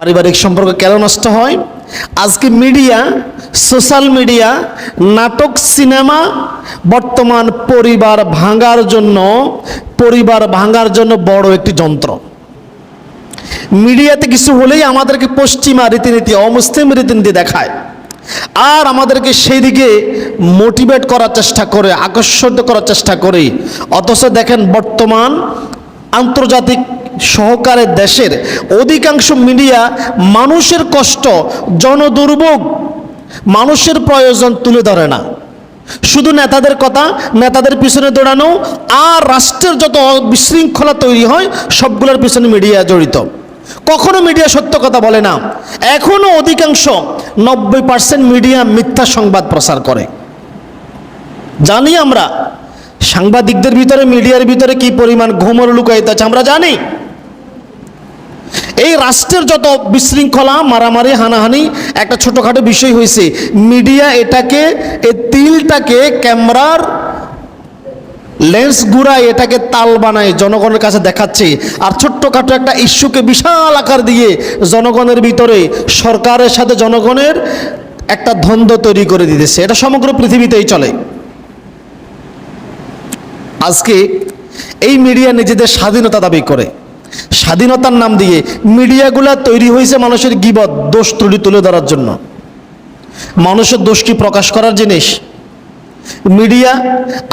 পারিবারিক সম্পর্ক কেন নষ্ট হয়? আজকে মিডিয়া, সোশ্যাল মিডিয়া, নাটক, সিনেমা বর্তমান পরিবার ভাঙার জন্য বড় একটি যন্ত্র। মিডিয়াতে কিছু হলেই আমাদেরকে পশ্চিমা রীতিনীতি, অমুসলিম রীতিনীতি দেখায়, আর আমাদেরকে সেই দিকে মোটিভেট করার চেষ্টা করে, আকর্ষিত করার চেষ্টা করে। অথচ দেখেন বর্তমান আন্তর্জাতিক সহকারে দেশের অধিকাংশ মিডিয়া মানুষের কষ্ট, জনদুর্ভোগ, মানুষের প্রয়োজন তুলে ধরে না। শুধু নেতাদের কথা, নেতাদের পিছনে দৌড়ানো, আর রাষ্ট্রের যত বিশৃঙ্খলা তৈরি হয় সবগুলোর পিছনে মিডিয়া জড়িত। কখনো মিডিয়া সত্য কথা বলে না। এখনো অধিকাংশ 90% মিডিয়া মিথ্যা সংবাদ প্রচার করে। জানি আমরা সাংবাদিকদের ভিতরে, মিডিয়ার ভিতরে কি পরিমাণ ঘুমর লুকায়িত আছে আমরা জানি। এই রাষ্ট্রের যত বিশৃঙ্খলা, মারামারি, হানাহানি একটা ছোটখাটো বিষয় হয়েছে, মিডিয়া এটাকে, এই তিলটাকে ক্যামেরার লেন্স ঘুরায় এটাকে তাল বানায় জনগণের কাছে দেখাচ্ছে, আর ছোট্টখাটো একটা ইস্যুকে বিশাল আকার দিয়ে জনগণের ভিতরে, সরকারের সাথে জনগণের একটা দ্বন্দ্ব তৈরি করে দিতেছে। এটা সমগ্র পৃথিবীতেই চলে। আজকে এই মিডিয়া নিজেদের স্বাধীনতা দাবি করে, স্বাধীনতার নাম দিয়ে মিডিয়াগুলা তৈরি হয়েছে মানুষের গীবত, দোষ ত্রুটি তুলে ধরার জন্য। মানুষের দোষ কি প্রকাশ করার জিনিস? মিডিয়া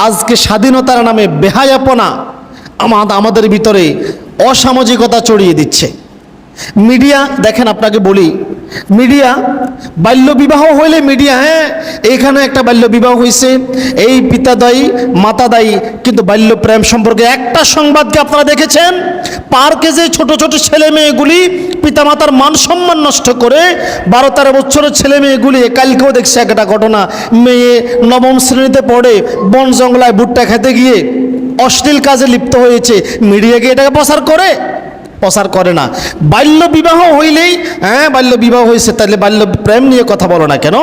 আজকে স্বাধীনতার নামে বেহায়াপনা আমাদের ভিতরে অসামাজিকতা ছড়িয়ে দিচ্ছে। মিডিয়া দেখেন, আপনাকে বলি, মিডিয়া বাল্য বিবাহ হইলে মিডিয়া, হ্যাঁ এইখানে একটা বাল্য বিবাহ হয়েছে, এই পিতা দায়ী মাতা দায়ী, কিন্তু বাল্য প্রেম সম্পর্কে একটা সংবাদকে আপনারা দেখেছেন? পার্কে যে ছোট ছোট ছেলে মেয়েগুলি পিতামাতার মান সম্মান নষ্ট করে, 12-13 বছরের ছেলে মেয়েগুলি, কালকেও দেখছে একটা ঘটনা, মেয়ে 9ম শ্রেণীতে পড়ে বন জঙ্গলায় ভুট্টা খেতে গিয়ে অশ্লীল কাজে লিপ্ত হয়েছে। মিডিয়াকে এটাকে প্রচার করে না। বাল্য বিবাহ হইলেই, হ্যাঁ বাল্য বিবাহ হয়েছে, তাহলে বাল্য প্রেম নিয়ে কথা বলো না কেন?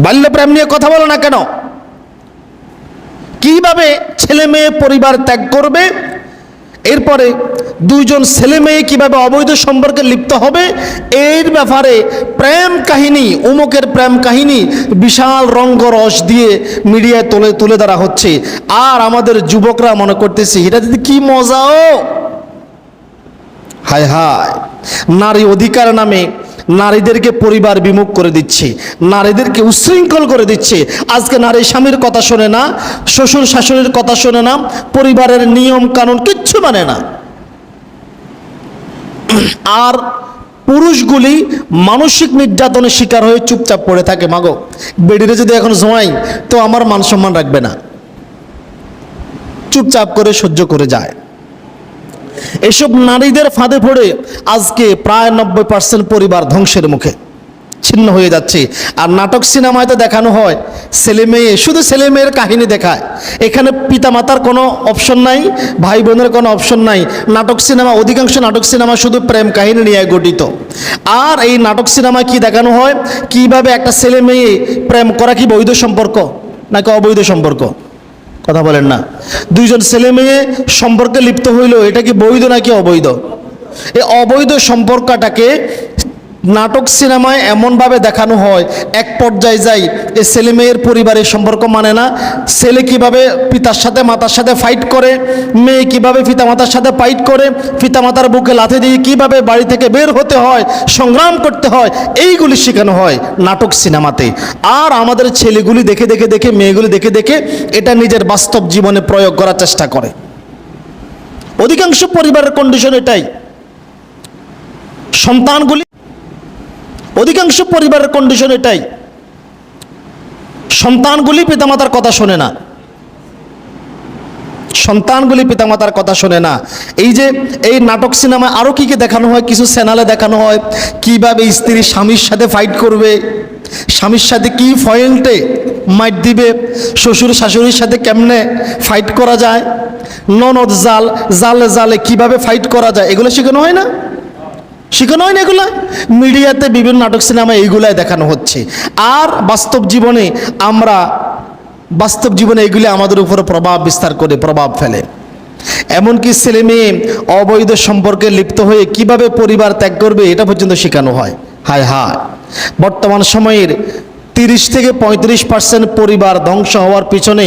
বাল্য প্রেম নিয়ে কথা বলো না কেন? কিভাবে ছেলে মেয়ে পরিবার ত্যাগ করবে, এরপরে দুইজন ছেলে মেয়ে কিভাবে অবৈধ সম্পর্কে লিপ্ত হবে, এর ব্যাপারে প্রেম কাহিনী, উমুকের প্রেম কাহিনী বিশাল রঙ্গরস দিয়ে মিডিয়ায় তুলে ধরা হচ্ছে। আর আমাদের যুবকরা মনে করতেছে এটা যদি কি মজাও। হায় হায়, নারী অধিকার নামে নারীদেরকে পরিবার বিমুখ করে দিচ্ছে, নারীদেরকে উচ্ছৃঙ্খল করে দিচ্ছে। আজকে নারী স্বামীর কথা শোনে না, শ্বশুর শাশুড়ির কথা শোনে না, পরিবারের নিয়ম কানুন কিচ্ছু মানে না। আর পুরুষগুলি মানসিক নির্যাতনের শিকার হয়ে চুপচাপ পড়ে থাকে। মাগো, বেডিরে যদি এখন জমাই তো আমার মান সম্মান রাখবে না, চুপচাপ করে সহ্য করে যায়। এসব নারীদের ফাঁদে পড়ে আজকে প্রায় 90% পরিবার ধ্বংসের মুখে, ছিন্ন হয়ে যাচ্ছে। আর নাটক সিনেমায় তো দেখানো হয় ছেলে মেয়ে, শুধু ছেলে মেয়ের কাহিনী দেখায়, এখানে পিতামাতার কোনো অপশন নাই, ভাই বোনের কোনো অপশন নাই। নাটক সিনেমা, অধিকাংশ নাটক সিনেমা শুধু প্রেম কাহিনী নিয়ে গঠিত। আর এই নাটক সিনেমা কি দেখানো হয়, কিভাবে একটা ছেলে মেয়ে প্রেম করা কি বৈধ সম্পর্ক নাকি অবৈধ সম্পর্ক? কথা বলেন না। দুইজন ছেলে মেয়ে সম্পর্কে লিপ্ত হইল, এটা কি বৈধ নাকি অবৈধ? এই অবৈধ সম্পর্কটাকে নাটক সিনেমায় এমনভাবে দেখানো হয়, এক পর্যায়ে যাই এই ছেলে মেয়ের পরিবারের সম্পর্ক মানে না, ছেলে কিভাবে পিতার সাথে মাতার সাথে ফাইট করে, মেয়ে কিভাবে পিতামাতার সাথে ফাইট করে, পিতামাতার বুকে লাথি দিয়ে কিভাবে বাড়ি থেকে বের হতে হয়, সংগ্রাম করতে হয়, এইগুলি শেখানো হয় নাটক সিনেমাতে। আর আমাদের ছেলেগুলি দেখে দেখে দেখে, মেয়েগুলি দেখে দেখে এটা নিজের বাস্তব জীবনে প্রয়োগ করার চেষ্টা করে। অধিকাংশ পরিবারের কন্ডিশন এটাই। অধিকাংশ পরিবারের কন্ডিশন এটাই, সন্তানগুলি পিতামাতার কথা শোনে না, সন্তানগুলি পিতামাতার কথা শোনে না। এই যে এই নাটক সিনেমায় আরও কি কি দেখানো হয়, কিছু চ্যানেলে দেখানো হয় কিভাবে স্ত্রী স্বামীর সাথে ফাইট করবে, স্বামীর সাথে কি পয়েন্টে মাইট দিবে, শ্বশুর শাশুড়ির সাথে কেমনে ফাইট করা যায়, ননদ জালে জালে কিভাবে ফাইট করা যায়, এগুলো শেখানো হয় না? শেখানো হয় না এগুলা? মিডিয়াতে বিভিন্ন নাটক সিনেমা এইগুলাই দেখানো হচ্ছে। আর বাস্তব জীবনে এগুলি আমাদের উপরে প্রভাব বিস্তার করে, প্রভাব ফেলে। এমনকি ছেলে মেয়ে অবৈধ সম্পর্কে লিপ্ত হয়ে কিভাবে পরিবার ত্যাগ করবে এটা পর্যন্ত শেখানো হয়। হায় হায়, বর্তমান সময়ের 30 থেকে 35% পরিবার ধ্বংস হওয়ার পিছনে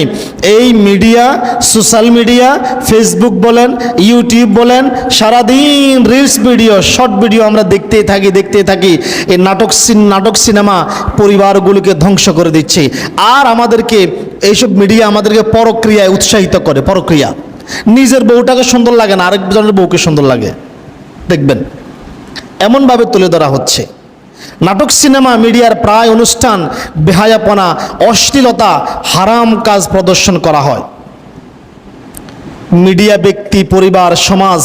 এই মিডিয়া, সোশ্যাল মিডিয়া, ফেসবুক বলেন, ইউটিউব বলেন, সারাদিন রিলস ভিডিও, শর্ট ভিডিও আমরা দেখতেই থাকি। এই নাটক সিনেমা পরিবারগুলোকে ধ্বংস করে দিচ্ছে। আর আমাদেরকে এইসব মিডিয়া আমাদেরকে পরক্রিয়ায় উৎসাহিত করে। পরক্রিয়া, নিজের বউটাকে সুন্দর লাগে না, আরেকজনের বউকে সুন্দর লাগে, দেখবেন এমনভাবে তুলে ধরা হচ্ছে। নাটক সিনেমা মিডিয়ার প্রায় অনুষ্ঠান বেহায়াপনা, অশ্লীলতা, হারাম কাজ প্রদর্শন করা হয়। মিডিয়া, ব্যক্তি, পরিবার, সমাজ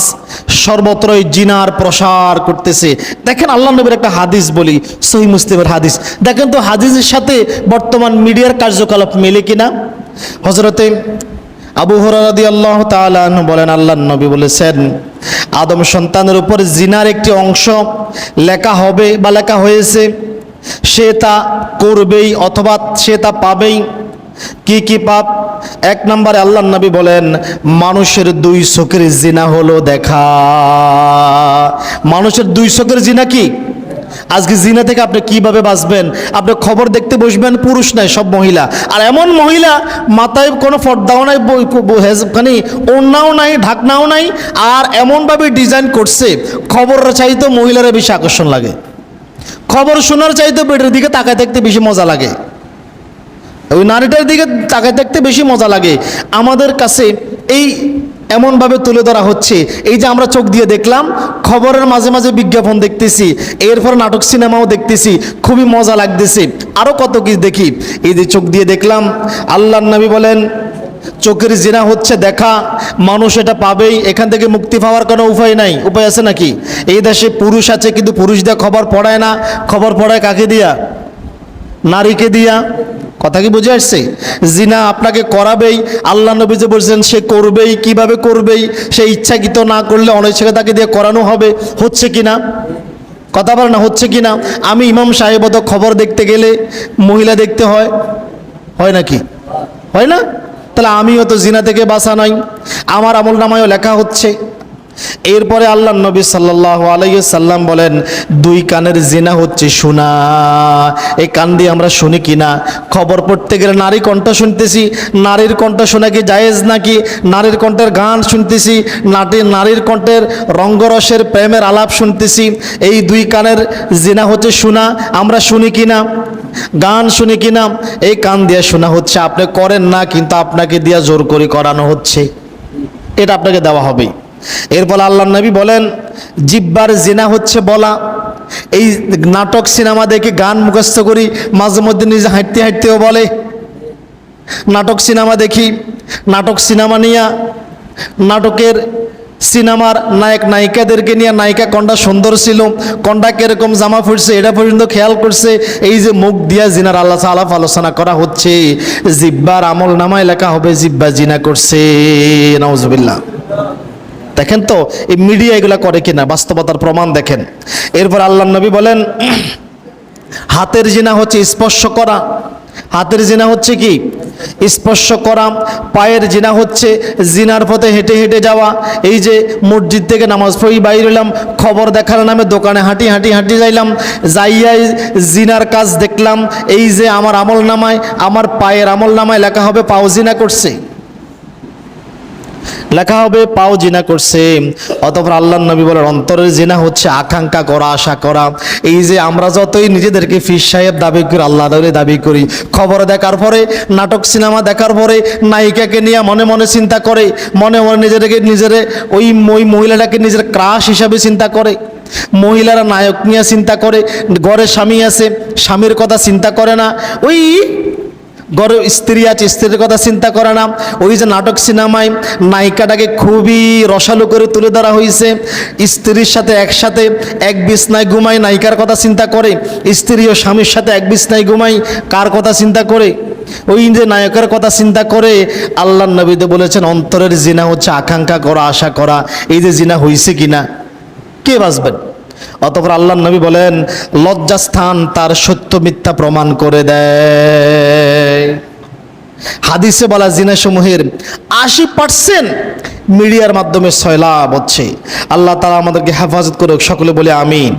সর্বত্রই জিনার প্রসার করতেছে। দেখেন আল্লাহ নবীর একটা হাদিস বলি, সহিহ মুসলিমের হাদিস। দেখেন তো হাদিসের সাথে বর্তমান মিডিয়ার কার্যকলাপ মেলে কিনা। হযরতে আবু হুরায়রা রাদিয়াল্লাহু তাআলা আনহু বলেন, আল্লাহর নবী বলেছেন, আদম সন্তানের উপর জিনার একটি অংশ লেখা হবে বা লেখা হয়েছে, সে তা করবেই অথবা সে তা পাবেই। কি কি পাপ? 1 নম্বরে আল্লাহর নবী বলেন, মানুষের 2 চোখের জিনা হলো দেখা। মানুষের 2 চোখের জিনা কি? আজকে জিনা থেকে আপনি কিভাবে বাঁচবেন? আপনি খবর দেখতে বসবেন, পুরুষ নাই, সব মহিলা। আর এমন মহিলা, মাথায় কোনো পর্দাও নাই, ওড়নাও নাই, ঢাকনাও নাই, আর এমনভাবে ডিজাইন করছে খবর চাইতে মহিলারা বেশি আকর্ষণ লাগে। খবর শোনার চাইতে পেটের দিকে তাকায় দেখতে বেশি মজা লাগে, ওই নারীটার দিকে তাকায় দেখতে বেশি মজা লাগে। আমাদের কাছে এই এমনভাবে তুলে ধরা হচ্ছে, এই যে আমরা চোখ দিয়ে দেখলাম, খবরের মাঝে মাঝে বিজ্ঞাপন দেখতেছি, এরপর নাটক সিনেমাও দেখতেছি, খুবই মজা লাগতেছে। আরও কত কিছু দেখি, এই যে চোখ দিয়ে দেখলাম। আল্লাহর নবী বলেন, চোখের জিনা হচ্ছে দেখা, মানুষ এটা পাবেই, এখান থেকে মুক্তি পাওয়ার কোনো উপায় নাই। উপায় আছে নাকি? এই দেশে পুরুষ আছে, কিন্তু পুরুষ দিয়ে খবর পড়ায় না। খবর পড়ায় কাকে দিয়া? নারীকে দিয়া। কথা কি বুঝে আসছে? জিনা আপনাকে করাবেই, আল্লাহ নবী যে বলছেন সে করবেই। কিভাবে করবেই? সে ইচ্ছাকৃত না করলে অনিচ্ছাকে তাকে দিয়ে করানো হবে। হচ্ছে কিনা? কথা বলে না, হচ্ছে কিনা? আমি ইমাম সাহেব তো খবর দেখতে গেলে মহিলা দেখতে হয়, হয় নাকি? হয় না? তাহলে আমিও তো জিনা থেকে বাঁচা নাই, আমার আমল নামায়ও লেখা হচ্ছে। এরপরে আল্লাহর নবী সাল্লাল্লাহু আলাইহি সাল্লাম বলেন, 2 কানের জিনা হচ্ছে শোনা। এই কান দিয়ে আমরা শুনি কিনা? খবর পড়তে গেলে নারী কণ্ঠ শুনতেছি, নারীর কণ্ঠ শোনা কি জায়েজ নাকি? নারীর কণ্ঠের গান শুনতেছি, নারীর কণ্ঠের রঙ্গরসের প্রেমের আলাপ শুনতেছি। এই 2 কানের জিনা হচ্ছে শোনা। আমরা শুনি কিনা? গান শুনি কিনা? এই কান দিয়ে শোনা হচ্ছে। আপনি করেন না, কিন্তু আপনাকে দিয়ে জোর করে করানো হচ্ছে, এটা আপনাকে দেওয়া হবে। এরপর আল্লাহর নবী বলেন, জিহ্বার জিনা হচ্ছে বলা। এই নাটক সিনেমা দেখে গান মুখস্থ করি, মাঝে মধ্যে নিজে হাঁটতেও বলে। নাটক সিনেমা দেখি, নাটক সিনেমা নিয়ে, নাটকের সিনেমার নায়ক নায়িকাদেরকে নিয়ে, নায়িকা কোনটা সুন্দর ছিল, কোনটা কিরকম জামা পড়ছে, এটা পর্যন্ত খেয়াল করছে। এই যে মুখ দিয়া জিনার আলাপ আলোচনা করা হচ্ছে, জিহ্বার আমল নামায় লেখা হবে জিহ্বা জিনা করছে। নাউজুবিল্লাহ। দেখেন তো এই মিডিয়া এগুলা করে কিনা, বাস্তবতার প্রমাণ দেখেন। এরপর আল্লাহর নবী বলেন, হাতের জিনা হচ্ছে স্পর্শ করা। হাতের জিনা হচ্ছে কি? স্পর্শ করা। পায়ের জিনা হচ্ছে জিনার পথে হেঁটে হেঁটে যাওয়া। এই যে মসজিদ থেকে নামাজ পড়ি বাইরে এলাম, খবর দেখার নামে দোকানে হাঁটি যাইলাম, যাইয়াই জিনার কাজ দেখলাম। এই যে আমার আমল নামায়, আমার পায়ের আমল নামায় লেখা হবে পাও জিনা করছে, লেখা হবে পাও জিনা করছে। অতঃপর আল্লাহর নবী বলেন, অন্তরের জিনা হচ্ছে আকাঙ্ক্ষা করা, আশা করা। এই যে আমরা যতই নিজেদেরকে পীর সাহেব দাবি করি, আল্লাহ দাবি করি, খবর দেখার পরে, নাটক সিনেমা দেখার পরে নায়িকাকে নিয়ে মনে মনে চিন্তা করে, মনে মনে নিজেরে ওই মহিলাটাকে নিজের ক্রাশ হিসাবে চিন্তা করে। মহিলারা নায়ক নিয়ে চিন্তা করে, ঘরে স্বামী আছে, স্বামীর কথা চিন্তা করে না। ওই ঘরে স্ত্রী আছে, স্ত্রীর কথা চিন্তা করে না। ওই যে নাটক সিনেমায় নায়িকাটাকে খুবই রসালো করে তুলে ধরা হয়েছে, স্ত্রীর সাথে একসাথে এক বিছনায় ঘুমায়, নায়িকার কথা চিন্তা করে। স্ত্রী ও স্বামীর সাথে এক বিছনায় ঘুমায়, কার কথা চিন্তা করে? ওই যে নায়কের কথা চিন্তা করে। আল্লাহর নবী তো বলেছেন, অন্তরের জিনা হচ্ছে আকাঙ্ক্ষা করা, আশা করা। এই যে জিনা হয়েছে কিনা, কে বাঁচবেন? অতঃপর আল্লাহর নবী বলেন, লজ্জাস্থান তার সত্য মিথ্যা প্রমাণ করে দেয়। হাদিসে বলা জিনাসমূহের 80% মিডিয়ার মাধ্যমে সয়লাব হচ্ছে। আল্লাহ তাআলা আমাদেরকে হেফাজত করুক, সকলে বলে আমিন।